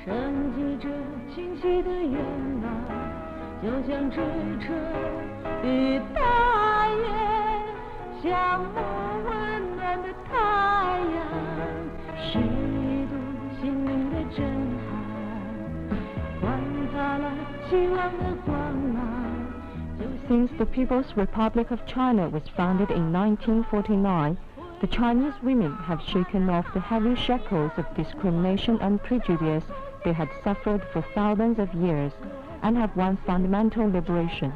升起着清晰的圆满，就像支撑与大雁，像我温暖的太阳，是一度心灵的震撼，焕发了希望的光芒。Since the People's Republic of China was founded in 1949, the Chinese women have shaken off the heavy shackles of discrimination and prejudice they had suffered for thousands of years, and have won fundamental liberation.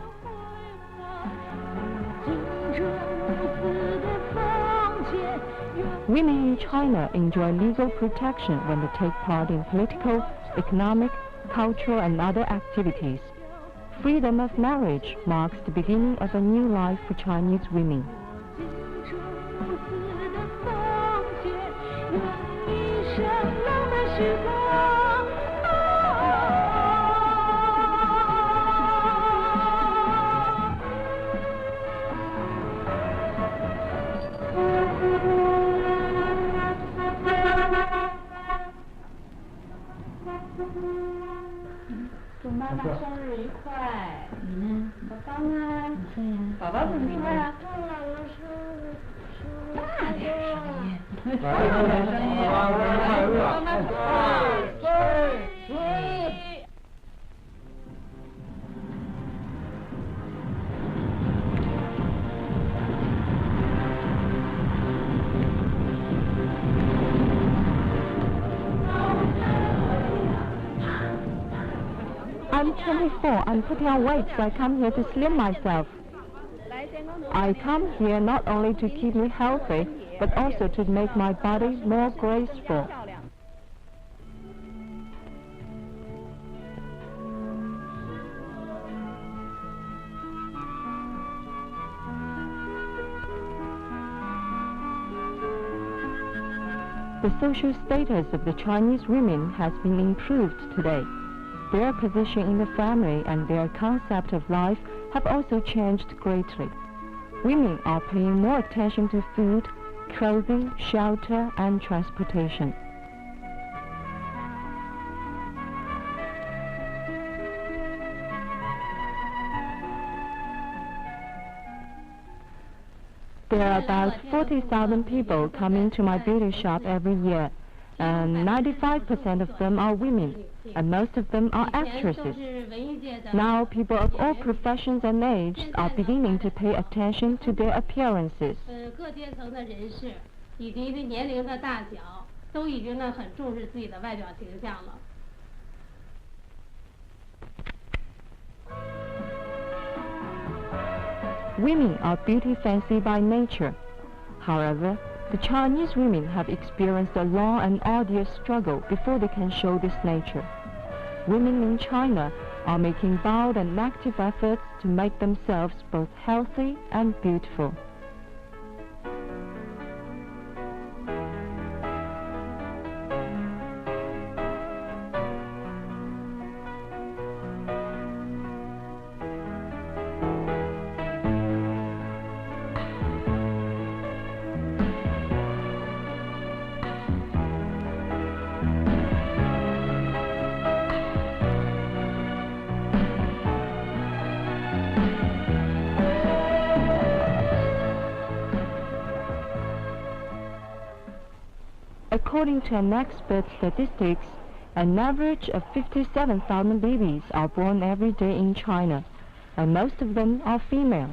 Women in China enjoy legal protection when they take part in political, economic, cultural and other activities. Freedom of marriage marks the beginning of a new life for Chinese women. I'm 24. I'm putting on weight, so I come here to slim myself. I come here not only to keep me healthy, but also to make my body more graceful. The social status of the Chinese women has been improved today. Their position in the family and their concept of life have also changed greatly. Women are paying more attention to food, clothing, shelter, and transportation. There are about 40,000 people coming to my beauty shop every year, and 95% of them are women, and most of them are actresses. Now people of all professions and ages are beginning to pay attention to their appearances. Women are beauty fancy by nature. However, the Chinese women have experienced a long and arduous struggle before they can show this nature. Women in China are making bold and active efforts to make themselves both healthy and beautiful. According to an expert statistics, an average of 57,000 babies are born every day in China, and most of them are female.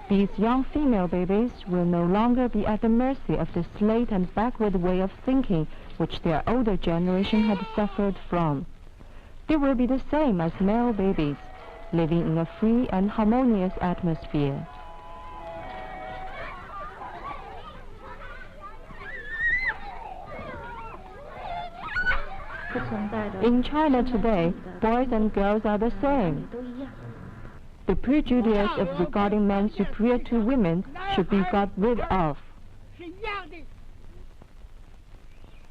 These young female babies will no longer be at the mercy of the slate and backward way of thinking which their older generation had suffered from. They will be the same as male babies, living in a free and harmonious atmosphere. In China today, boys and girls are the same. The prejudice of regarding men superior to women should be got rid of.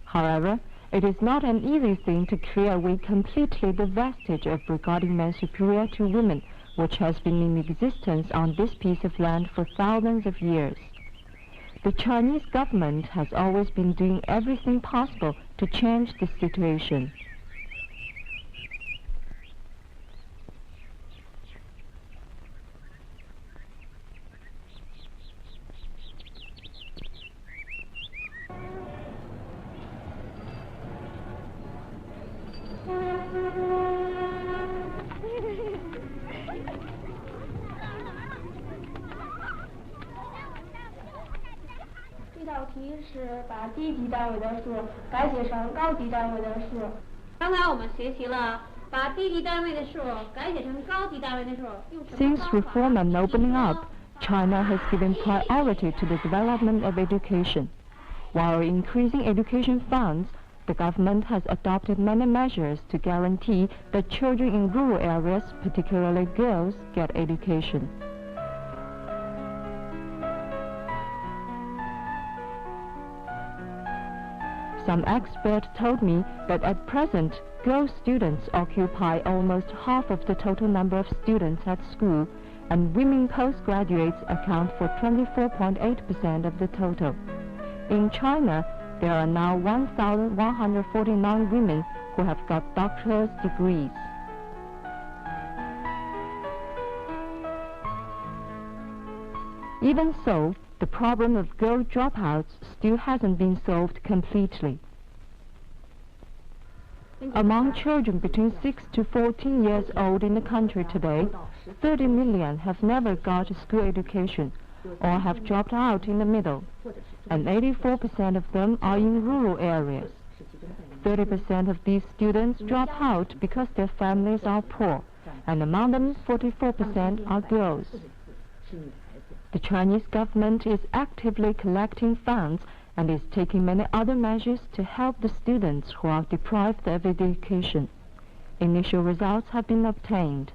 However, it is not an easy thing to clear away completely the vestige of regarding men superior to women, which has been in existence on this piece of land for thousands of years. The Chinese government has always been doing everything possible to change the situation. 把低级单位的数改写成高级单位的数。刚才我们学习了把低级单位的数改写成高级单位的数。 Since reform and opening up, China has given priority to the development of education. While increasing education funds, the government has adopted many measures to guarantee that children in rural areas, particularly girls, get education. Some experts told me that at present, girl students occupy almost half of the total number of students at school, and women postgraduates account for 24.8% of the total. In China, there are now 1,149 women who have got doctorate degrees. Even so, the problem of girl dropouts still hasn't been solved completely. Among children between 6 to 14 years old in the country today, 30 million have never got a school education or have dropped out in the middle, and 84% of them are in rural areas. 30% of these students drop out because their families are poor, and among them 44% are girls. The Chinese government is actively collecting funds and is taking many other measures to help the students who are deprived of education. Initial results have been obtained.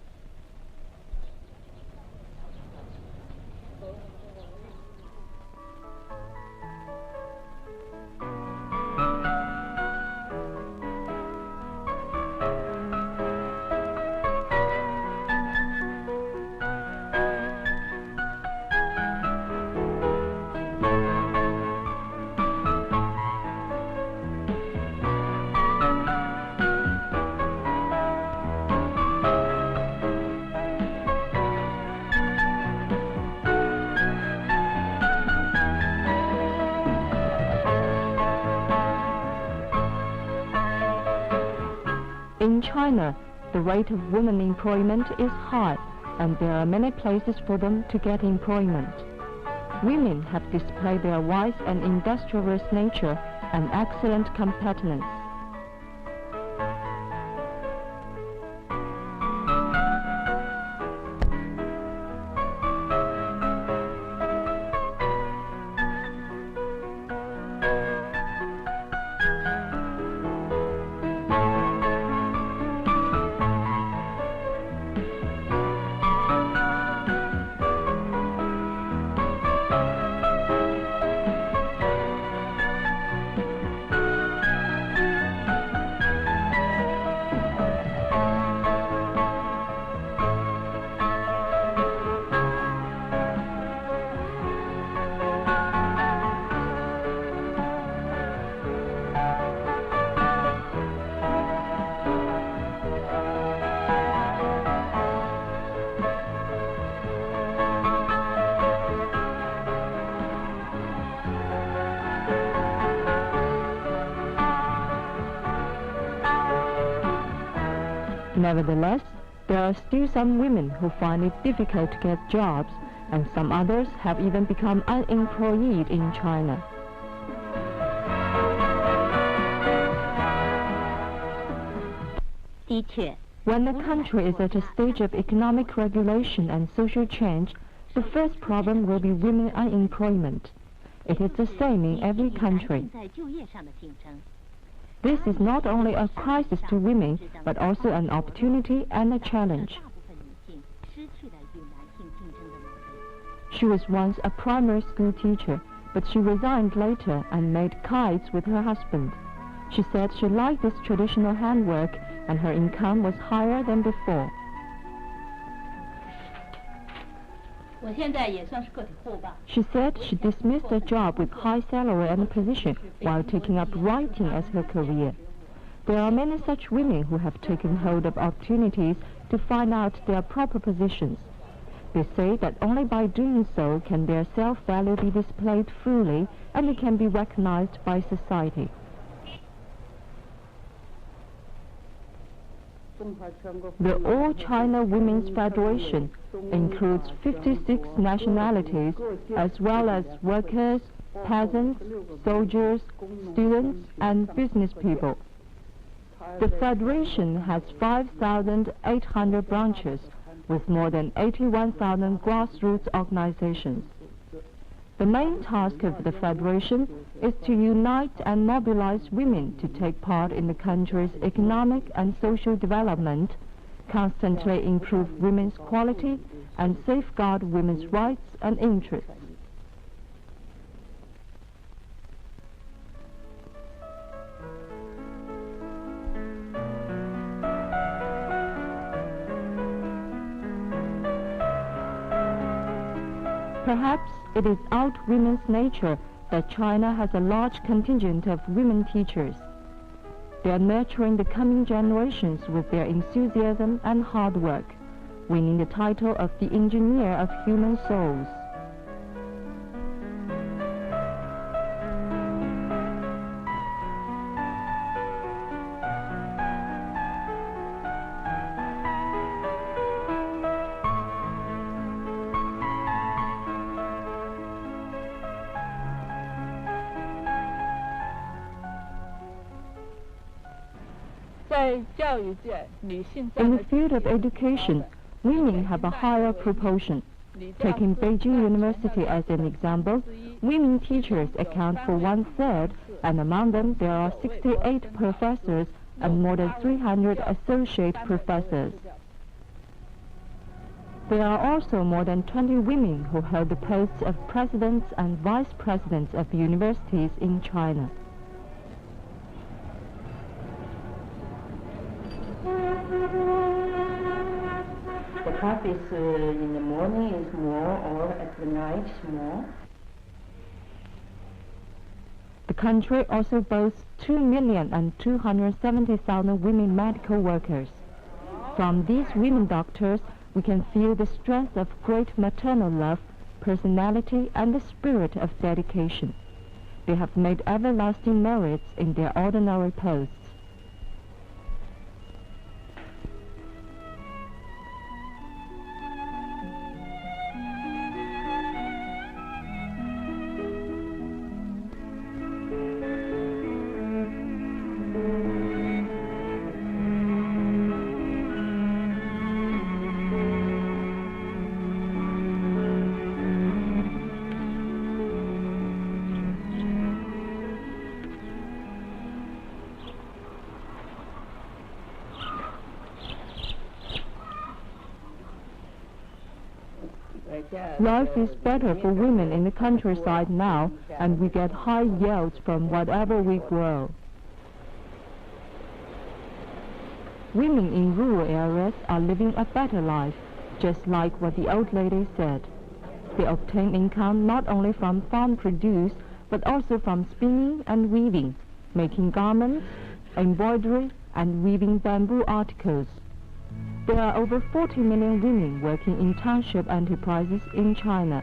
In China, the rate of women employment is high, and there are many places for them to get employment. Women have displayed their wise and industrious nature and excellent competence. Nevertheless, there are still some women who find it difficult to get jobs, and some others have even become unemployed in China. When the country is at a stage of economic regulation and social change, the first problem will be women unemployment. It is the same in every country. This is not only a crisis to women, but also an opportunity and a challenge. She was once a primary school teacher, but she resigned later and made kites with her husband. She said she liked this traditional handwork and her income was higher than before. She said she dismissed a job with high salary and position while taking up writing as her career. There are many such women who have taken hold of opportunities to find out their proper positions. They say that only by doing so can their self-value be displayed fully and it can be recognized by society. The All China Women's Federation includes 56 nationalities as well as workers, peasants, soldiers, students, and business people. The Federation has 5,800 branches with more than 81,000 grassroots organizations. The main task of the Federation is to unite and mobilize women to take part in the country's economic and social development, constantly improve women's quality, and safeguard women's rights and interests. Perhaps it is out women's nature that China has a large contingent of women teachers. They are nurturing the coming generations with their enthusiasm and hard work, winning the title of the engineer of human souls. In the field of education, women have a higher proportion. Taking Beijing University as an example, women teachers account for 1/3, and among them there are 68 professors and more than 300 associate professors. There are also more than 20 women who hold the posts of presidents and vice presidents of universities in China. The practice in the morning is more, or at the night more. The country also boasts 2,270,000 women medical workers. From these women doctors, we can feel the strength of great maternal love, personality, and the spirit of dedication. They have made everlasting merits in their ordinary posts. Life is better for women in the countryside now, and we get high yields from whatever we grow. Women in rural areas are living a better life, just like what the old lady said. They obtain income not only from farm produce, but also from spinning and weaving, making garments, embroidery, and weaving bamboo articles. There are over 40 million women working in township enterprises in China.